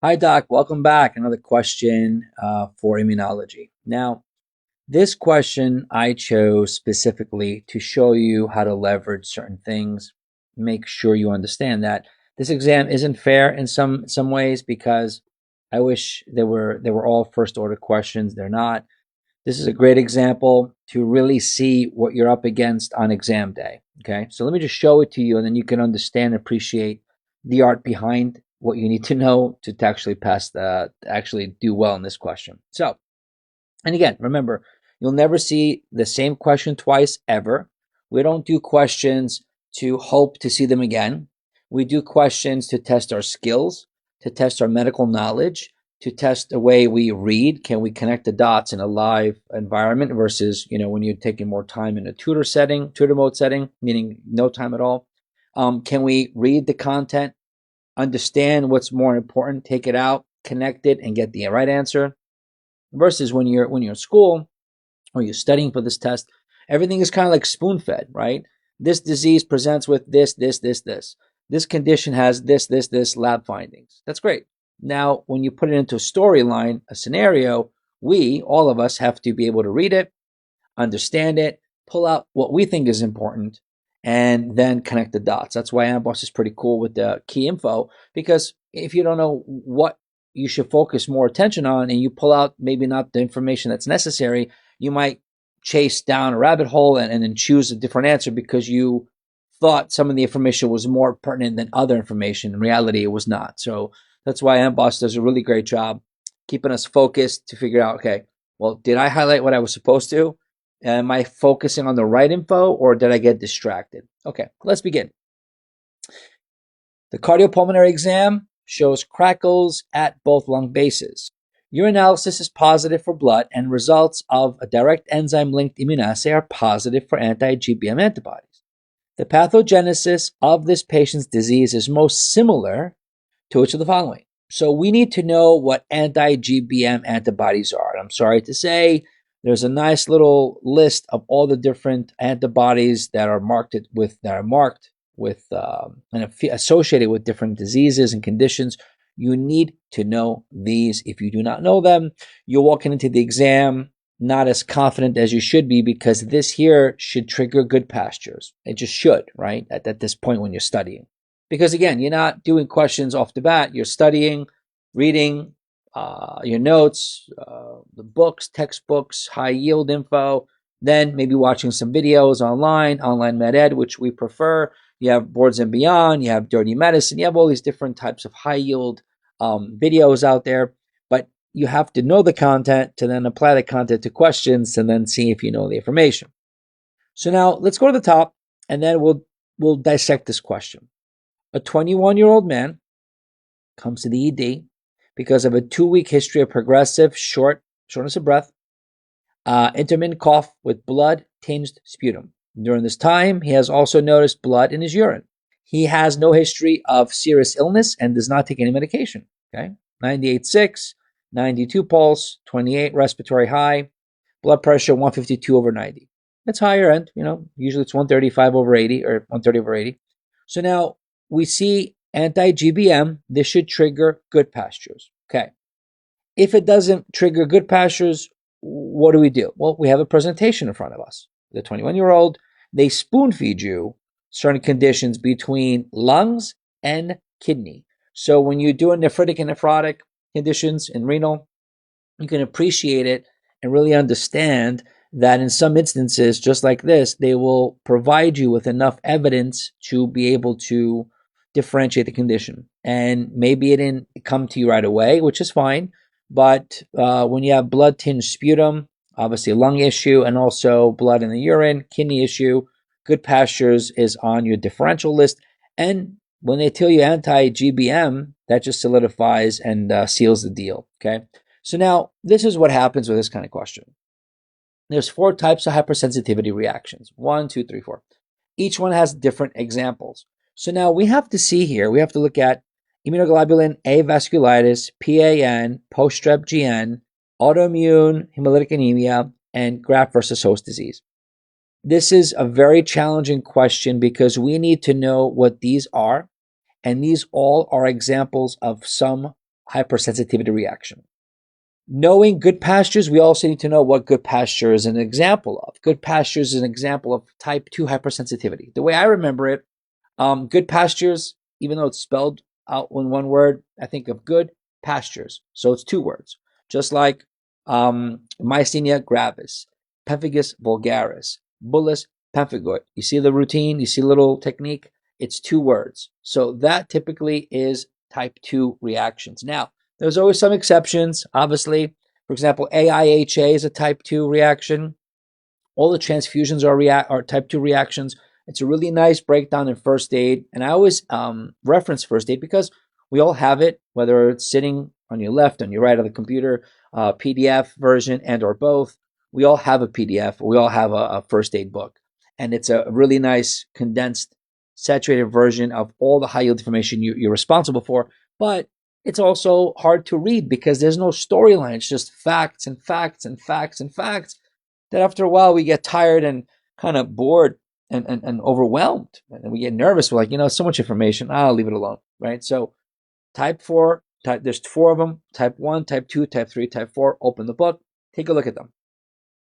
Hi, Doc. Welcome back. Another question for immunology. Now, this question I chose specifically to show you how to leverage certain things. Make sure you understand that this exam isn't fair in some ways because I wish they were all first order questions. They're not. This is a great example to really see what you're up against on exam day. Okay, so let me just show it to you, and then you can understand and appreciate the art behind what you need to know to actually pass actually do well in this question. So, and again, remember, you'll never see the same question twice ever. We don't do questions to hope to see them again. We do questions to test our skills, to test our medical knowledge, to test the way we read. Can we connect the dots in a live environment versus, when you're taking more time in a tutor mode setting, meaning no time at all? Can we read the content, understand what's more important, take it out, connect it, and get the right answer? Versus when you're in school or you're studying for this test, everything is kind of like spoon fed, right? This disease presents with this, this, this, this. This condition has this, this, this lab findings. That's great. Now, when you put it into a storyline, a scenario, all of us, have to be able to read it, understand it, pull out what we think is important, and then connect the dots. That's why Amboss is pretty cool with the key info, because if you don't know what you should focus more attention on and you pull out maybe not the information that's necessary, you might chase down a rabbit hole and then choose a different answer because you thought some of the information was more pertinent than other information. In reality, it was not. So that's why Amboss does a really great job keeping us focused to figure out, okay, well, did I highlight what I was supposed to? Am I focusing on the right info or did I get distracted? Okay, let's begin. The cardiopulmonary exam shows crackles at both lung bases. Urinalysis is positive for blood, and results of a direct enzyme-linked immunoassay are positive for anti-GBM antibodies. The pathogenesis of this patient's disease is most similar to which of the following? So we need to know what anti-GBM antibodies are. And I'm sorry to say, there's a nice little list of all the different antibodies that are marked with and associated with different diseases and conditions. You need to know these. If you do not know them, you're walking into the exam not as confident as you should be, because this here should trigger good pastures. It just should, right? At this point when you're studying. Because again, you're not doing questions off the bat. You're studying, reading your notes, the books, textbooks, high yield info, then maybe watching some videos online med ed, which we prefer. You have Boards and Beyond, you have Dirty Medicine, you have all these different types of high yield videos out there. But you have to know the content to then apply the content to questions and then see if you know the information. So now let's go to the top and then we'll dissect this question. A 21-year-old man comes to the ED because of a 2-week history of progressive shortness of breath, intermittent cough with blood-tinged sputum. During this time, he has also noticed blood in his urine. He has no history of serious illness and does not take any medication. Okay, 98.6, 92 pulse, 28 respiratory high, blood pressure 152 over 90. That's higher end, usually it's 135 over 80 or 130 over 80. So now we see anti-GBM. This should trigger good pastures. Okay. If it doesn't trigger good pastures, what do? Well, we have a presentation in front of us. The 21-year-old, they spoon feed you certain conditions between lungs and kidney. So when you do a nephritic and nephrotic conditions in renal, you can appreciate it and really understand that in some instances, just like this, they will provide you with enough evidence to be able to differentiate the condition. And maybe it didn't come to you right away, which is fine. But when you have blood-tinged sputum, obviously a lung issue, and also blood in the urine, kidney issue, good pastures is on your differential list. And when they tell you anti-GBM, that just solidifies and seals the deal. Okay. So now this is what happens with this kind of question. There's 4 types of hypersensitivity reactions. 1, 2, 3, 4. Each one has different examples. So now we have to see here, we have to look at immunoglobulin A vasculitis, PAN, post-strep GN, autoimmune hemolytic anemia, and graft versus host disease. This is a very challenging question because we need to know what these are, and these all are examples of some hypersensitivity reaction. Knowing good pastures, we also need to know what good pasture is an example of. Good pasture is an example of type 2 hypersensitivity. The way I remember it, good pastures, even though it's spelled out in one word, I think of good pastures. So it's two words, just like Myasthenia gravis, Pemphigus vulgaris, Bullous pemphigoid. You see the routine? You see the little technique? It's two words. So that typically is type 2 reactions. Now, there's always some exceptions, obviously. For example, AIHA is a type 2 reaction. All the transfusions are type 2 reactions. It's a really nice breakdown in first aid. And I always reference first aid because we all have it, whether it's sitting on your left, on your right of the computer, PDF version and or both. We all have a PDF. We all have a first aid book. And it's a really nice condensed, saturated version of all the high yield information you're responsible for. But it's also hard to read because there's no storyline. It's just facts and facts and facts and facts that after a while we get tired and kind of bored and overwhelmed. And we get nervous. We're like, so much information. I'll leave it alone, right? So type 4, there's 4 of them. Type 1, type 2, type 3, type 4. Open the book. Take a look at them.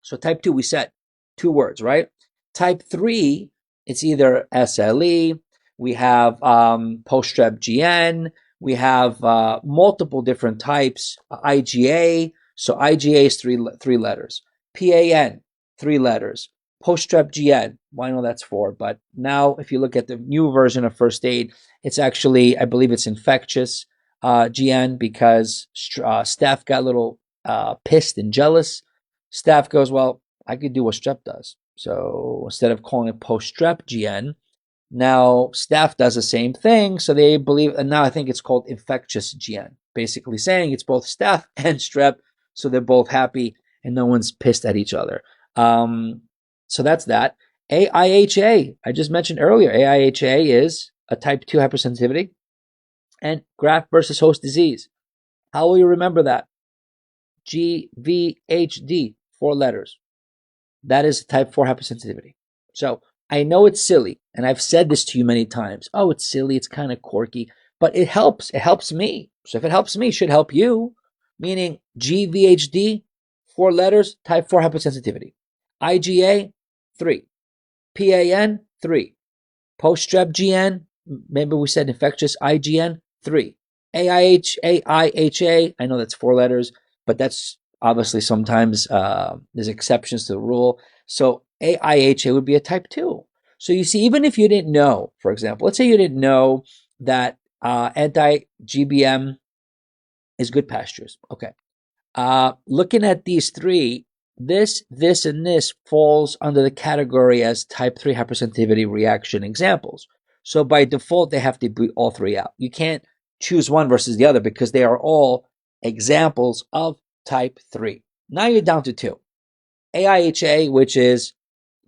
So type 2, we said 2 words, right? Type 3, it's either SLE. We have post-strep GN. We have multiple different types. IgA. So IgA is three letters. PAN, 3 letters. Post-strep GN, well, I know that's 4, but now if you look at the new version of first aid, it's actually, I believe it's infectious GN because staff got a little pissed and jealous. Staff goes, well, I could do what strep does. So instead of calling it post-strep GN, now staff does the same thing. So they believe, and now I think it's called infectious GN, basically saying it's both staph and strep. So they're both happy and no one's pissed at each other. So that's that. AIHA, I just mentioned earlier, AIHA is a type 2 hypersensitivity and graft versus host disease. How will you remember that? GVHD, 4 letters. That is type 4 hypersensitivity. So I know it's silly, and I've said this to you many times. Oh, it's silly, it's kind of quirky, but it helps. It helps me. So if it helps me, it should help you. Meaning GVHD, 4 letters, type 4 hypersensitivity. IgA, 3. PAN, 3. Post-strep GN, maybe we said infectious IgN, 3. AIHA, I know that's 4 letters, but that's obviously sometimes there's exceptions to the rule. So AIHA would be a type 2. So you see, even if you didn't know, for example, let's say you didn't know that anti-GBM is good pastures. Okay. Looking at these 3, this, and this falls under the category as type 3 hypersensitivity reaction examples. So by default, they have to be all 3 out. You can't choose one versus the other because they are all examples of type 3. Now you're down to 2. AIHA, which is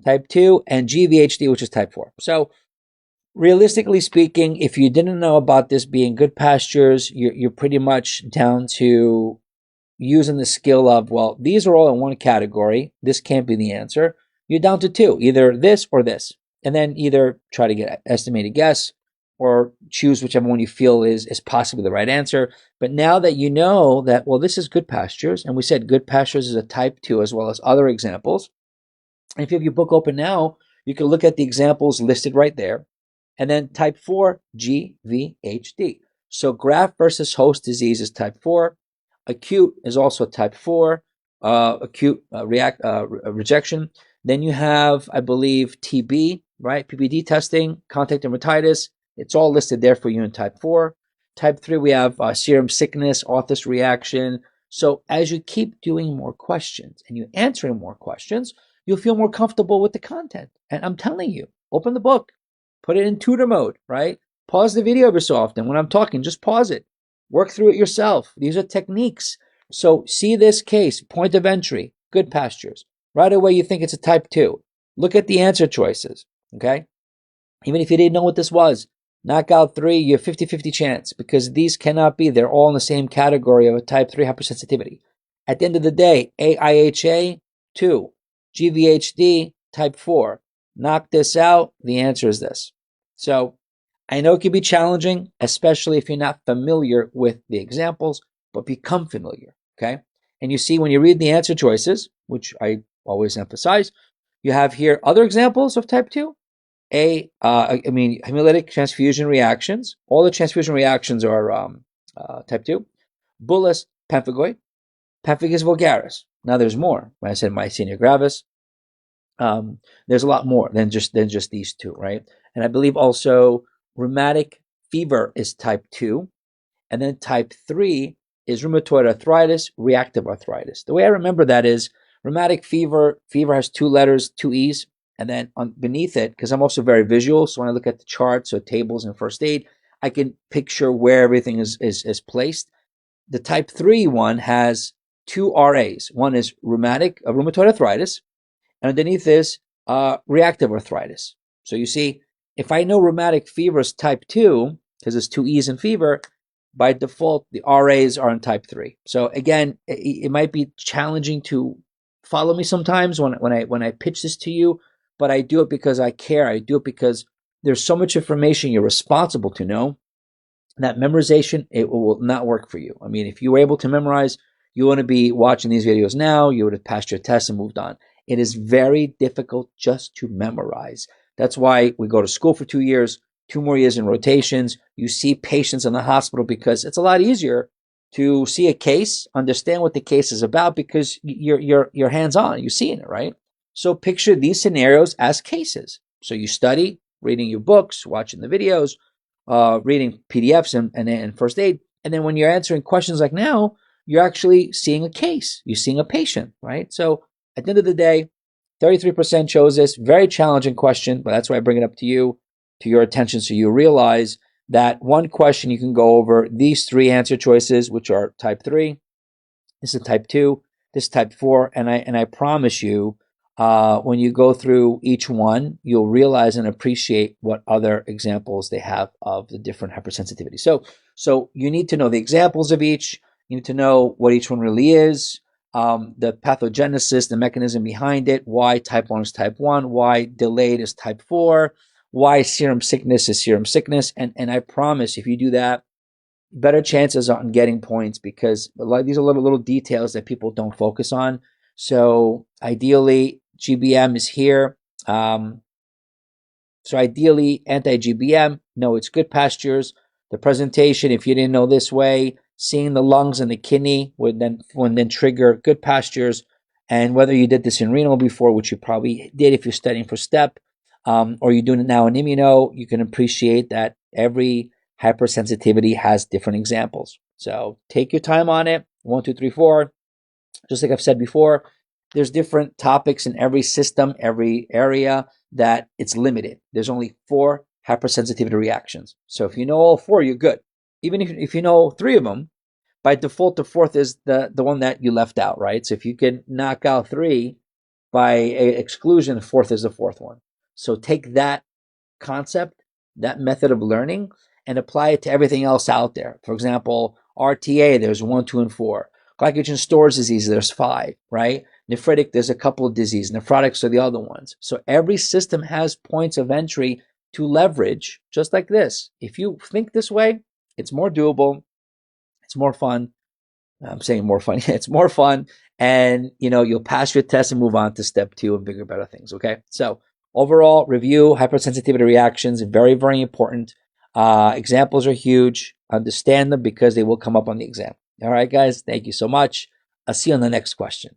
type 2, and GVHD, which is type 4. So realistically speaking, if you didn't know about this being good pastures, you're pretty much down to using the skill of, well, these are all in one category. This can't be the answer. You're down to 2, either this or this. And then either try to get an estimated guess or choose whichever one you feel is possibly the right answer. But now that you know that, well, this is good pastures, and we said good pastures is a type 2 as well as other examples. And if you have your book open now, you can look at the examples listed right there. And then type 4, GVHD. So graft versus host disease is type 4. Acute is also type 4, acute rejection. Then you have, I believe, TB, right? PPD testing, contact dermatitis. It's all listed there for you in type 4. Type 3, we have serum sickness, authus reaction. So as you keep doing more questions and you answering more questions, you'll feel more comfortable with the content. And I'm telling you, open the book, put it in tutor mode, right? Pause the video every so often. When I'm talking, just pause it. Work through it yourself. These are techniques. So see this case, point of entry, good pastures. Right away, you think it's a type 2. Look at the answer choices, okay? Even if you didn't know what this was, knock out 3, you have 50-50 chance because these cannot be. They're all in the same category of a type 3 hypersensitivity. At the end of the day, AIHA, 2. GVHD, type 4. Knock this out, the answer is this. So I know it can be challenging, especially if you're not familiar with the examples, but become familiar, okay? And you see when you read the answer choices, which I always emphasize, you have here other examples of type 2. Hemolytic transfusion reactions. All the transfusion reactions are type 2. Bullous pemphigoid, pemphigus vulgaris. Now there's more. When I said myasthenia gravis, there's a lot more than just these two, right? And I believe also rheumatic fever is type 2, and then type 3 is rheumatoid arthritis, reactive arthritis. The way I remember that is rheumatic fever has two letters, two E's, and then beneath it, because I'm also very visual, so when I look at the charts or tables in first aid, I can picture where everything is placed. The type 3 one has two RAs. One is rheumatoid arthritis, and underneath is reactive arthritis. So you see, if I know rheumatic fever is type 2, because it's two E's in fever, by default, the RAs are in type 3. So again, it might be challenging to follow me sometimes when I pitch this to you, but I do it because I care. I do it because there's so much information you're responsible to know that memorization, it will not work for you. I mean, if you were able to memorize, you want to be watching these videos now, you would have passed your test and moved on. It is very difficult just to memorize. That's why we go to school for 2 years, 2 more years in rotations. You see patients in the hospital because it's a lot easier to see a case, understand what the case is about because you're hands-on, you're seeing it, right? So picture these scenarios as cases. So you study, reading your books, watching the videos, reading PDFs and first aid. And then when you're answering questions like now, you're actually seeing a case. You're seeing a patient, right? So at the end of the day, 33% chose this. Very challenging question, but that's why I bring it up to you, to your attention, so you realize that one question you can go over these 3 answer choices, which are type 3. This is type 2. This is type 4. And I promise you, when you go through each one, you'll realize and appreciate what other examples they have of the different hypersensitivity. So you need to know the examples of each. You need to know what each one really is, the pathogenesis, the mechanism behind it, why type 1 is type 1, why delayed is type 4, why serum sickness is serum sickness. And I promise if you do that, better chances on getting points because these are little details that people don't focus on. So ideally, GBM is here. So ideally, anti-GBM, no, it's good pastures. The presentation, if you didn't know this way, seeing the lungs and the kidney would then trigger good pastures. And whether you did this in renal before, which you probably did if you're studying for STEP, or you're doing it now in immuno, you can appreciate that every hypersensitivity has different examples. So take your time on it. 1, 2, 3, 4. Just like I've said before, there's different topics in every system, every area that it's limited. There's only 4 hypersensitivity reactions. So if you know all 4, you're good. Even if you know 3 of them, by default, the 4th is the one that you left out, right? So if you can knock out 3 by exclusion, the 4th is the 4th one. So take that concept, that method of learning, and apply it to everything else out there. For example, RTA, there's 1, 2, and 4. Glycogen storage disease, there's 5, right? Nephritic, there's a couple of diseases. Nephrotics are the other ones. So every system has points of entry to leverage, just like this. If you think this way, it's more doable, it's more fun. I'm saying more fun. It's more fun. And, you'll pass your test and move on to step 2 and bigger, better things. Okay. So overall review, hypersensitivity reactions, very, very important. Examples are huge. Understand them because they will come up on the exam. All right, guys. Thank you so much. I'll see you on the next question.